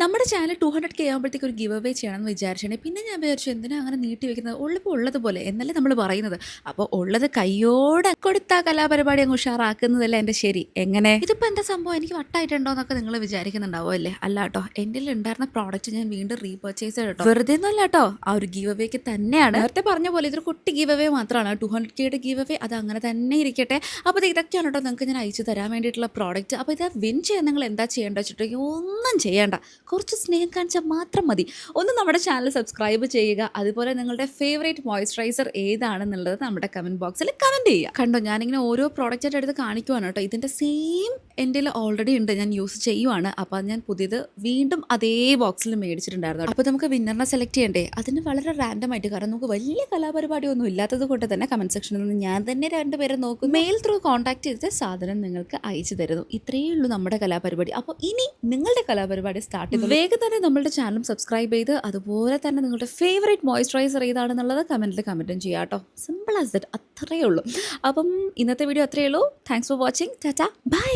നമ്മുടെ channel 200K ആകുമ്പോഴത്തേക്ക് ഒരു ഗിവ് അവേ ചെയ്യണമെന്ന് വിചാരിച്ചിട്ടുണ്ടെങ്കിൽ പിന്നെ ഞാൻ വിചാരിച്ചു എന്തിനാ അങ്ങനെ നീട്ടി വെക്കുന്നത്, ഉള്ളപ്പോൾ ഉള്ളതുപോലെ എന്നല്ലേ നമ്മൾ പറയുന്നത്. അപ്പോൾ ഉള്ളത് കയ്യോടെ കൊടുത്ത കലാപരിപാടി അങ്ങ് ഉഷാറാക്കുന്നതല്ലേ എൻ്റെ ശരി. എങ്ങനെ ഇതിപ്പോൾ എന്താ സംഭവം, എനിക്ക് വട്ടായിട്ടുണ്ടോ എന്നൊക്കെ നിങ്ങൾ വിചാരിക്കുന്നുണ്ടാവും അല്ലേ. അല്ല കേട്ടോ, എൻ്റെ ഉണ്ടായിരുന്ന പ്രോഡക്റ്റ് ഞാൻ വീണ്ടും റീപർച്ചേസ് ചെയ്തിട്ടോ, വെറുതെ ഒന്നുമല്ല കേട്ടോ, ആ ഒരു ഗിവ് അവേക്ക് തന്നെയാണ്. നേരത്തെ പറഞ്ഞ പോലെ ഇതൊരു കുട്ടി ഗിവ് അവേ മാത്രമാണ്, 200Kയുടെ ഗിവ് അവേ, അത് അങ്ങനെ തന്നെ ഇരിക്കട്ടെ. അപ്പോൾ ഇതൊക്കെയാണ് കേട്ടോ നിങ്ങൾക്ക് ഞാൻ അയച്ചു തരാൻ വേണ്ടിയിട്ടുള്ള പ്രോഡക്റ്റ്. അപ്പോൾ ഇത് വിൻ ചെയ്യാൻ നിങ്ങൾ എന്താ ചെയ്യേണ്ടത് വെച്ചിട്ടുണ്ടെങ്കിൽ ഒന്നും ചെയ്യേണ്ട, കുറച്ച് സ്നേഹം കാണിച്ചാൽ മാത്രം മതി. ഒന്ന് നമ്മുടെ ചാനൽ സബ്സ്ക്രൈബ് ചെയ്യുക, അതുപോലെ നിങ്ങളുടെ ഫേവറേറ്റ് മോയ്സ്ചറൈസർ ഏതാണെന്നുള്ളത് നമ്മുടെ കമൻറ്റ് ബോക്സിൽ കമൻറ്റ് ചെയ്യുക. കണ്ടോ, ഞാനിങ്ങനെ ഓരോ പ്രോഡക്റ്റായിട്ട് എടുത്ത് കാണിക്കുവാണ് കേട്ടോ. ഇതിൻ്റെ സെയിം എൻ്റെ ഓൾറെഡി ഉണ്ട്, ഞാൻ യൂസ് ചെയ്യുവാണ്. അപ്പോൾ അത് ഞാൻ പുതിയത് വീണ്ടും അതേ ബോക്സിൽ മേടിച്ചിട്ടുണ്ടായിരുന്നു. അപ്പോൾ നമുക്ക് വിന്നറിനെ സെലക്ട് ചെയ്യണ്ടേ, അതിന് വളരെ റാൻഡം ആയിട്ട്, കാരണം നമുക്ക് വലിയ കലാപരിപാടിയൊന്നും ഇല്ലാത്തത് കൊണ്ട് തന്നെ കമൻറ്റ് സെക്ഷനിൽ നിന്ന് ഞാൻ തന്നെ രണ്ടുപേരെ നോക്കും, മെയിൽ ത്രൂ കോൺടാക്ട് ചെയ്തിട്ട് സാധനം നിങ്ങൾക്ക് അയച്ചു തരുന്നു. ഇത്രയേ ഉള്ളൂ നമ്മുടെ കലാപരിപാടി. അപ്പോൾ ഇനി നിങ്ങളുടെ കലാപരിപാടി സ്റ്റാർട്ട് ചെയ്തു വേഗം തന്നെ നമ്മളുടെ ചാനലും സബ്സ്ക്രൈബ് ചെയ്ത്, അതുപോലെ തന്നെ നിങ്ങളുടെ ഫേവറേറ്റ് മോയ്സ്ചറൈസർ ഏതാണെന്നുള്ളത് കമൻറ്റിൽ കമൻറ്റും ചെയ്യാം കേട്ടോ. സിമ്പിൾ ആസ് ദറ്റ്, അത്രയേ ഉള്ളൂ. അപ്പം ഇന്നത്തെ വീഡിയോ അത്രയേ ഉള്ളൂ. Thanks for watching. Tata, by.